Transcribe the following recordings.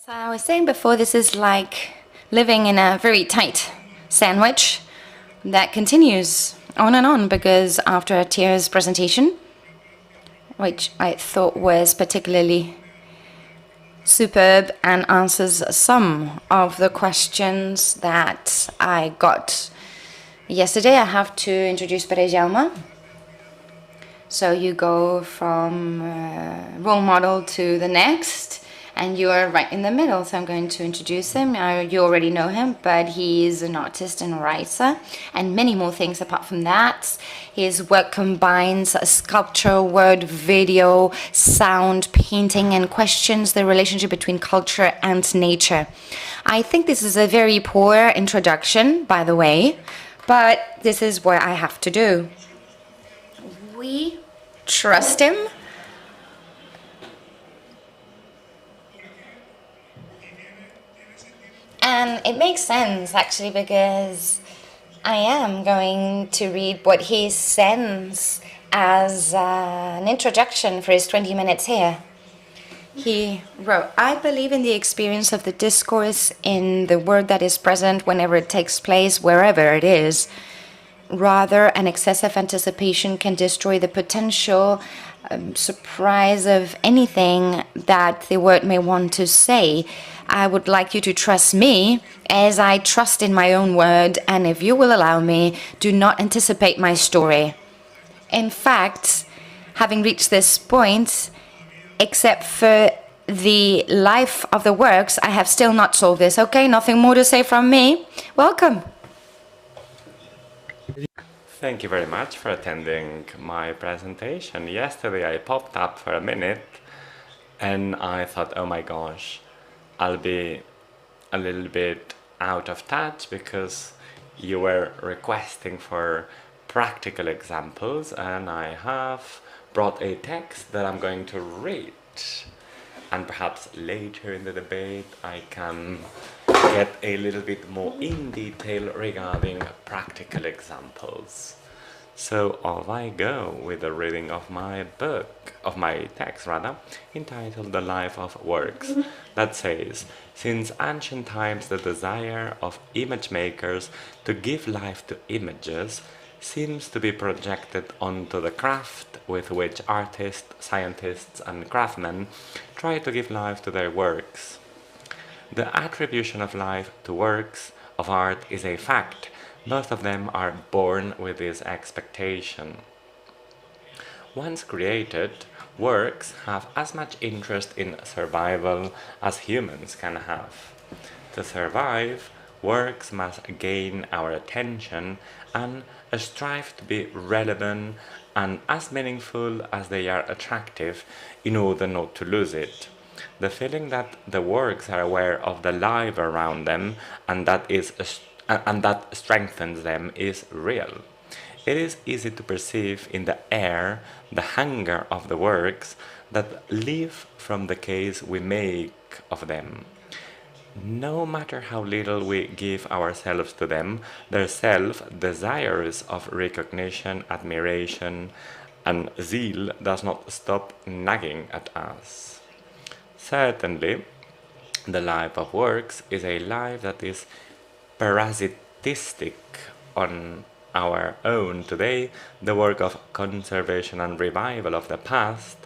So I was saying before, this is like living in a very tight sandwich that continues on and on, because after Tia's presentation, which I thought was particularly superb and answers some of the questions that I got yesterday, I have to introduce Perejaume. So you go from role model to the next, and you are right in the middle. So I'm going to introduce him. You already know him, but he is an artist and a writer, and many more things apart from that. His work combines sculpture, word, video, sound, painting, and questions the relationship between culture and nature. I think this is a very poor introduction, by the way, but this is what I have to do. We trust him. And it makes sense, actually, because I am going to read what he sends as an introduction for his 20 minutes here. He wrote, "I believe in the experience of the discourse, in the word that is present whenever it takes place, wherever it is. Rather, an excessive anticipation can destroy the potential surprise of anything that the word may want to say. I would like you to trust me as I trust in my own word, and if you will allow me, do not anticipate my story." In fact, having reached this point, except for the life of the works, I have still not solved this. Okay, nothing more to say from me. Welcome. Thank you very much for attending my presentation. Yesterday I popped up for a minute and I thought, oh my gosh, I'll be a little bit out of touch because you were requesting for practical examples, and I have brought a text that I'm going to read, and perhaps later in the debate I can get a little bit more in detail regarding practical examples. So off I go with the reading of my book, of my text rather, entitled The Life of Works, that says, "Since ancient times the desire of image makers to give life to images seems to be projected onto the craft with which artists, scientists, and craftsmen try to give life to their works. The attribution of life to works of art is a fact. Most of them are born with this expectation. Once created, works have as much interest in survival as humans can have. To survive, works must gain our attention and strive to be relevant and as meaningful as they are attractive in order not to lose it. The feeling that the works are aware of the life around them and that strengthens them is real. It is easy to perceive in the air the hunger of the works that live from the gaze we make of them. No matter how little we give ourselves to them, their self-desirous of recognition, admiration, and zeal does not stop nagging at us. Certainly, the life of works is a life that is parasitistic on our own today. The work of conservation and revival of the past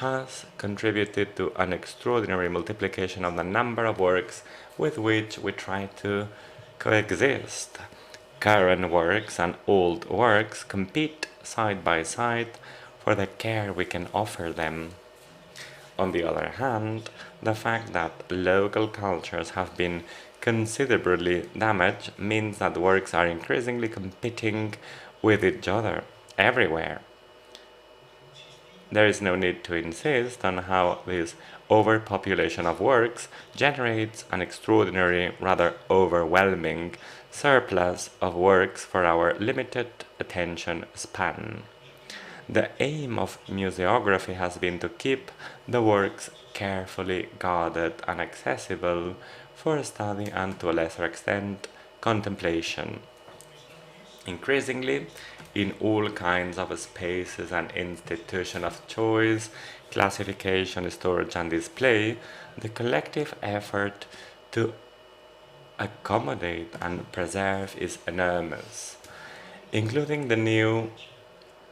has contributed to an extraordinary multiplication of the number of works with which we try to coexist. Current works and old works compete side by side for the care we can offer them. On the other hand, the fact that local cultures have been considerably damaged means that works are increasingly competing with each other everywhere. There is no need to insist on how this overpopulation of works generates an extraordinary, rather overwhelming, surplus of works for our limited attention span. The aim of museography has been to keep the works carefully guarded and accessible for study and, to a lesser extent, contemplation. Increasingly, in all kinds of spaces and institutions of choice, classification, storage, and display, the collective effort to accommodate and preserve is enormous, including the new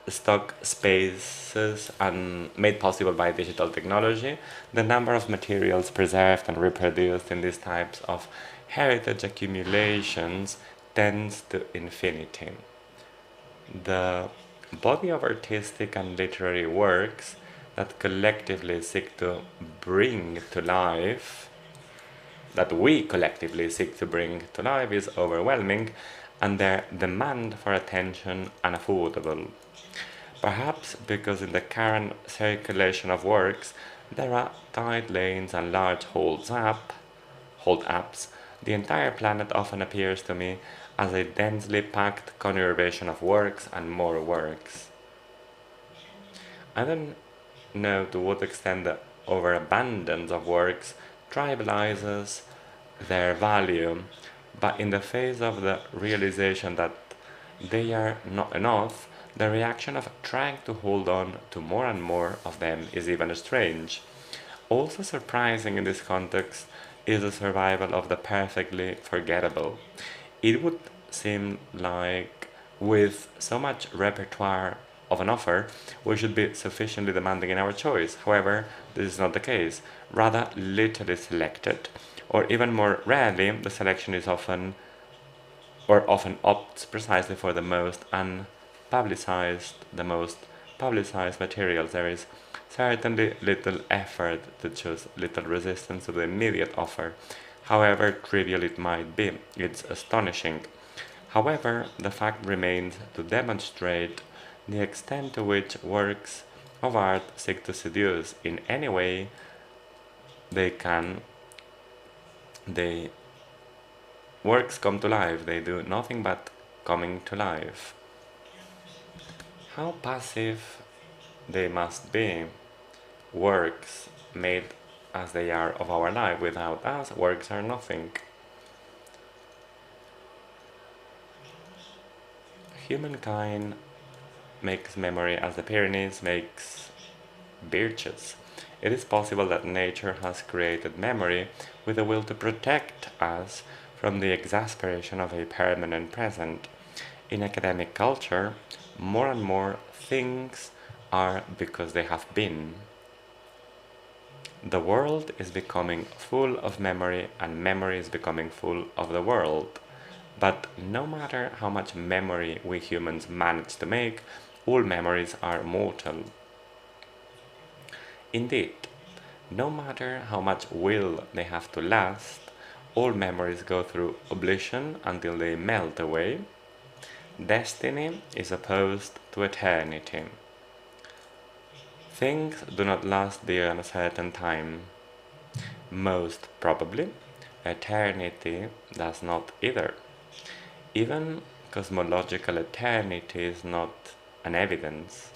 stock spaces and made possible by digital technology. The number of materials preserved and reproduced in these types of heritage accumulations tends to infinity. The body of artistic and literary works that collectively seek to bring to life, that we collectively seek to bring to life, is overwhelming, and their demand for attention unaffordable. Perhaps because in the current circulation of works there are tight lanes and large hold-ups, the entire planet often appears to me as a densely packed conurbation of works and more works. I don't know to what extent the overabundance of works trivializes their value, but in the face of the realization that they are not enough, the reaction of trying to hold on to more and more of them is even strange. Also surprising in this context is the survival of the perfectly forgettable. It would seem like, with so much repertoire of an offer, we should be sufficiently demanding in our choice. However, this is not the case. Rather, little is selected, or even more rarely, the selection is often opts precisely for the most publicized materials. There is certainly little effort to choose, little resistance to the immediate offer, however trivial it might be. It's astonishing. However, the fact remains to demonstrate the extent to which works of art seek to seduce in any way they can. They works come to life, they do nothing but coming to life. How passive they must be, works made as they are of our life. Without us, works are nothing. Humankind makes memory as the Pyrenees makes birches. It is possible that nature has created memory with a will to protect us from the exasperation of a permanent present. In academic culture, more and more things are because they have been. The world is becoming full of memory, and memory is becoming full of the world. But no matter how much memory we humans manage to make, all memories are mortal. Indeed, no matter how much will they have to last, all memories go through oblivion until they melt away. Destiny is opposed to eternity. Things do not last beyond a certain time. Most probably, eternity does not either. Even cosmological eternity is not an evidence.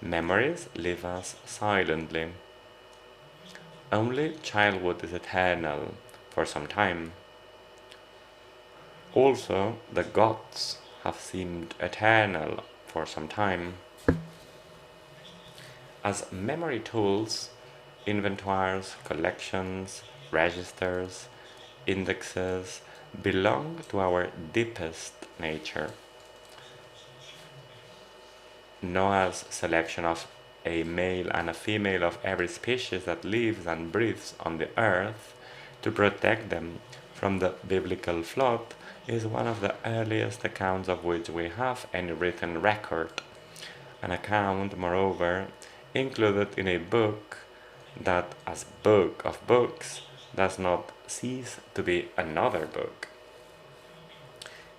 Memories leave us silently. Only childhood is eternal for some time. Also, the gods have seemed eternal for some time. As memory tools, inventories, collections, registers, indexes belong to our deepest nature. Noah's selection of a male and a female of every species that lives and breathes on the earth to protect them from the biblical flood is one of the earliest accounts of which we have any written record. An account, moreover, included in a book that, as book of books, does not cease to be another book.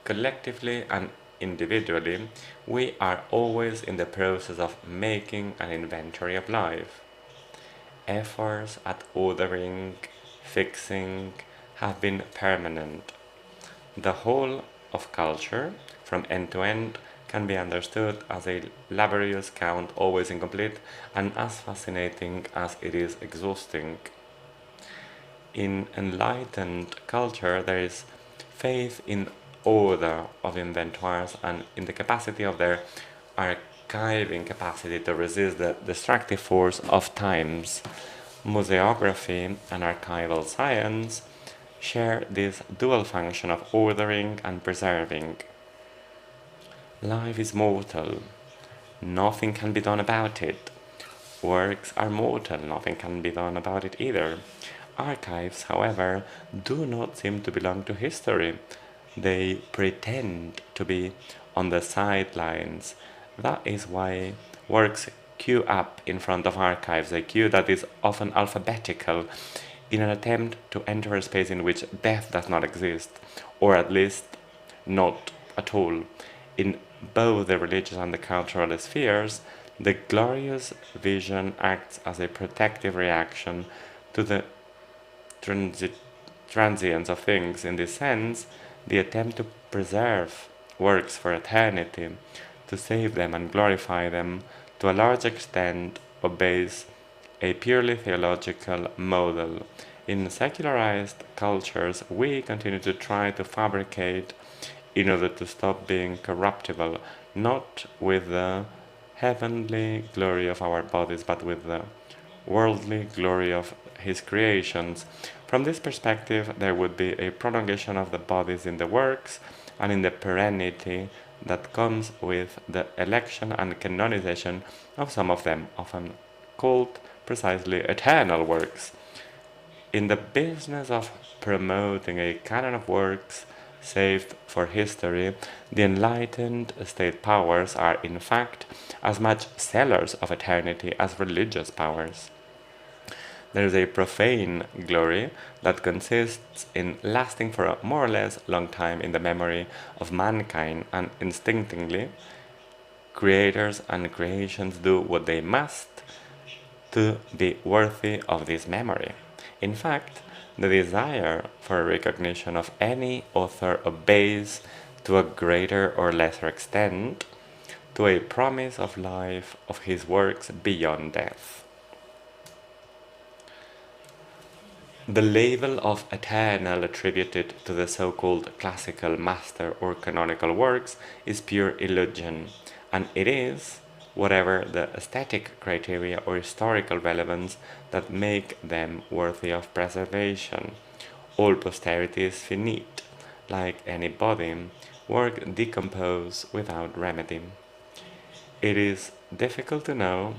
Collectively and individually, we are always in the process of making an inventory of life. Efforts at ordering, fixing, have been permanent. The whole of culture, from end to end, can be understood as a laborious count, always incomplete, and as fascinating as it is exhausting. In enlightened culture, there is faith in order of inventoires and in the capacity of their archiving capacity to resist the destructive force of times. Museography and archival science share this dual function of ordering and preserving. Life is mortal. Nothing can be done about it. Works are mortal. Nothing can be done about it either. Archives, however, do not seem to belong to history. They pretend to be on the sidelines. That is why works queue up in front of archives, a queue that is often alphabetical, in an attempt to enter a space in which death does not exist, or at least not at all. In both the religious and the cultural spheres, the glorious vision acts as a protective reaction to the transience of things. In this sense, the attempt to preserve works for eternity, to save them and glorify them, to a large extent obeys a purely theological model. In secularized cultures, we continue to try to fabricate in order to stop being corruptible, not with the heavenly glory of our bodies, but with the worldly glory of his creations. From this perspective, there would be a prolongation of the bodies in the works and in the perennity that comes with the election and canonization of some of them, often called precisely eternal works. In the business of promoting a canon of works saved for history, the enlightened state powers are in fact as much sellers of eternity as religious powers. There is a profane glory that consists in lasting for a more or less long time in the memory of mankind, and instinctively, creators and creations do what they must to be worthy of this memory. In fact, the desire for recognition of any author obeys, to a greater or lesser extent, to a promise of life of his works beyond death. The label of eternal attributed to the so-called classical master or canonical works is pure illusion, and it is whatever the aesthetic criteria or historical relevance that make them worthy of preservation. All posterity is finite. Like any body, work decompose without remedy. It is difficult to know,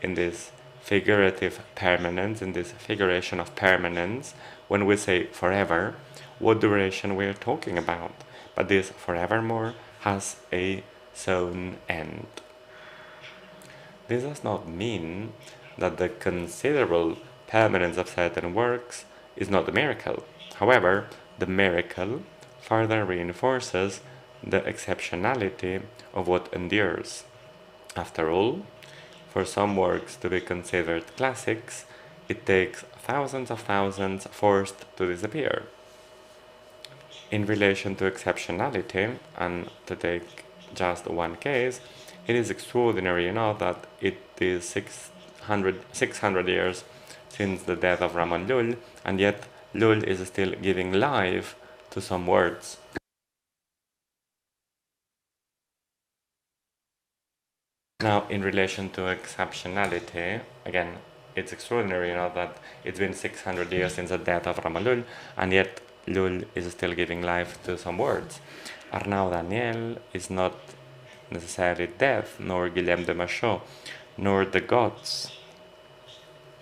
in this figurative permanence, in this figuration of permanence, when we say forever, what duration we are talking about. But this forevermore has a sown end. This does not mean that the considerable permanence of certain works is not a miracle. However, the miracle further reinforces the exceptionality of what endures. After all, for some works to be considered classics, it takes thousands of thousands forced to disappear. In relation to exceptionality, and to take just one case, it is extraordinary enough that it is 600 years since the death of Ramon Llull, and yet Llull is still giving life to some words. Now, in relation to exceptionality, again, it's extraordinary enough that it's been 600 years since the death of Ramon Llull, and yet Llull is still giving life to some words. Arnau Daniel is not necessarily death, nor Guillaume de Machaut, nor the gods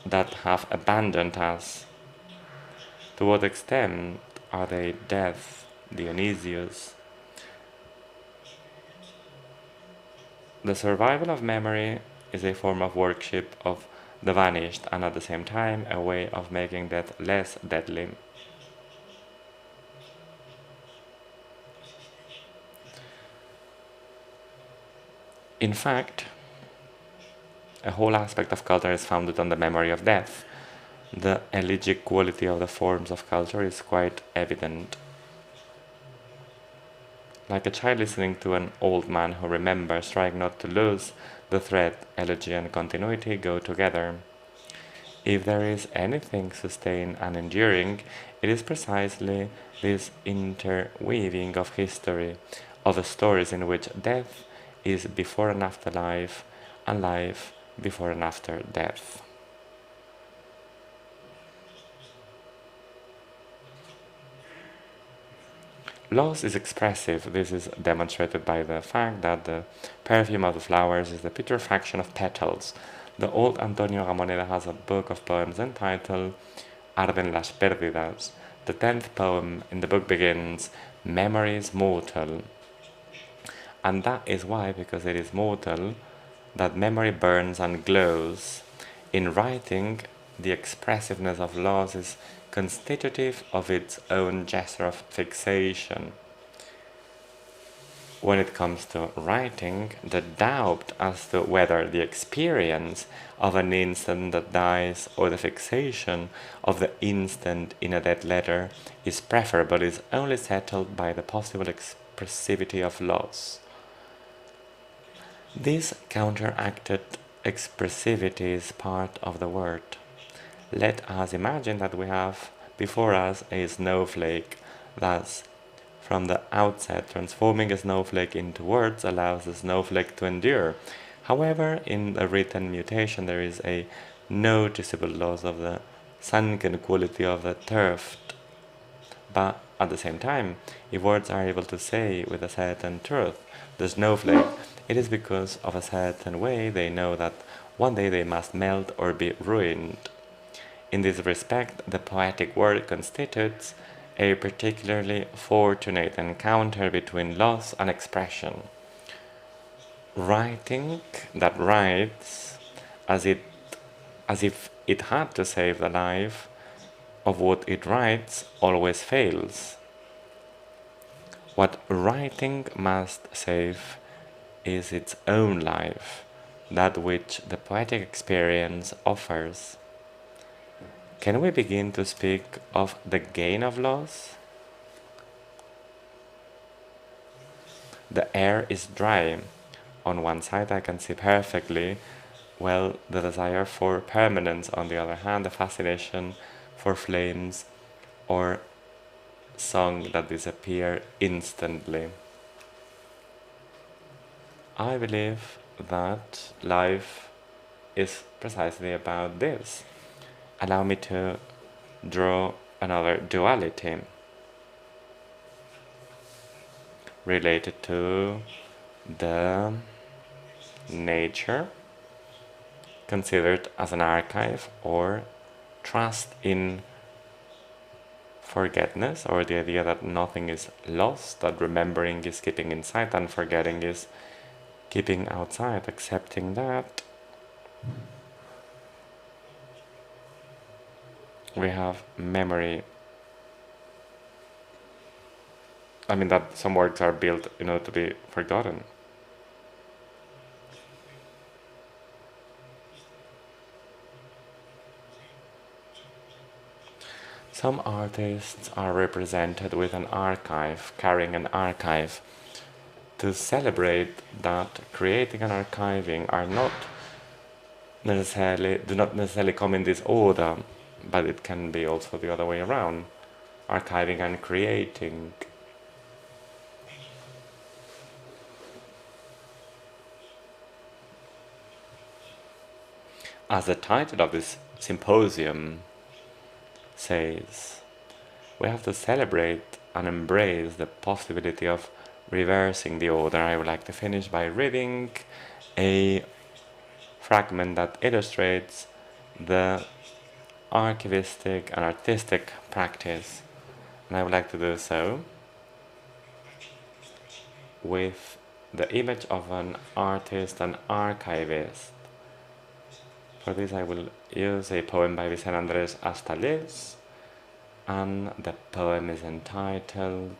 that have abandoned us. To what extent are they death, Dionysius? The survival of memory is a form of worship of the vanished, and at the same time a way of making death less deadly. In fact, a whole aspect of culture is founded on the memory of death. The elegiac quality of the forms of culture is quite evident. Like a child listening to an old man who remembers, trying not to lose the thread, elegy and continuity go together. if there is anything sustained and enduring, it is precisely this interweaving of history, of the stories in which death is before and after life, and life before and after death. Loss is expressive. This is demonstrated by the fact that the perfume of the flowers is the putrefaction of petals. The old Antonio Ramoneda has a book of poems entitled Arden las Pérdidas. The 10th poem in the book begins, "Memory is mortal." And that is why, because it is mortal, that memory burns and glows. In writing, the expressiveness of loss is constitutive of its own gesture of fixation. When it comes to writing, the doubt as to whether the experience of an instant that dies or the fixation of the instant in a dead letter is preferable is only settled by the possible expressivity of loss. This counteracted expressivity is part of the word. Let us imagine that we have before us a snowflake. Thus, from the outset, transforming a snowflake into words allows the snowflake to endure. However, in the written mutation, there is a noticeable loss of the sunken quality of the turf. But at the same time, if words are able to say with a certain truth, the snowflake, it is because of a certain way they know that one day they must melt or be ruined. In this respect, the poetic word constitutes a particularly fortunate encounter between loss and expression. Writing that writes as if it had to save the life of what it writes always fails. What writing must save is its own life, that which the poetic experience offers. Can we begin to speak of the gain of loss? The air is dry. On one side I can see perfectly well the desire for permanence, on the other hand the fascination for flames or song that disappear instantly. I believe that life is precisely about this. Allow me to draw another duality related to the nature considered as an archive, or trust in forgetness, or the idea that nothing is lost, that remembering is keeping inside and forgetting is keeping outside, accepting that we have memory. I mean that some works are built in order to be forgotten. Some artists are represented with an archive, carrying an archive, to celebrate that creating and archiving do not necessarily come in this order, but it can be also the other way around, archiving and creating. As the title of this symposium says, we have to celebrate and embrace the possibility of reversing the order. I would like to finish by reading a fragment that illustrates the archivistic and artistic practice, and I would like to do so with the image of an artist and archivist. For this I will use a poem by Vicente Andrés Astallés, and the poem is entitled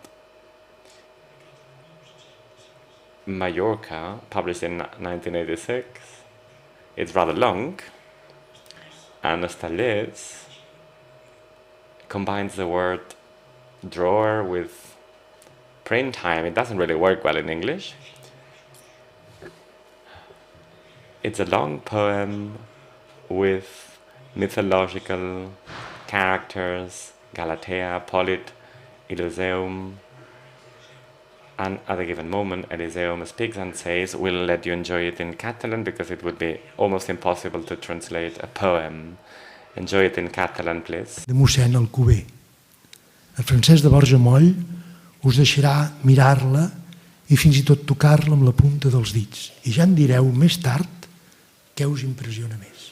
Mallorca, published in 1986. It's rather long, and Astallés combines the word drawer with print time. It doesn't really work well in English. It's a long poem with mythological characters, Galatea, Polyt, Elysium, and at a given moment Elysium speaks and says, we'll let you enjoy it in Catalan because it would be almost impossible to translate a poem. Enjoy it in Catalan, please. De mossèn Alcover. El Francesc de Borja Moll us deixarà mirar-la i fins i tot tocar-la amb la punta dels dits. I ja en direu més tard què us impressiona més.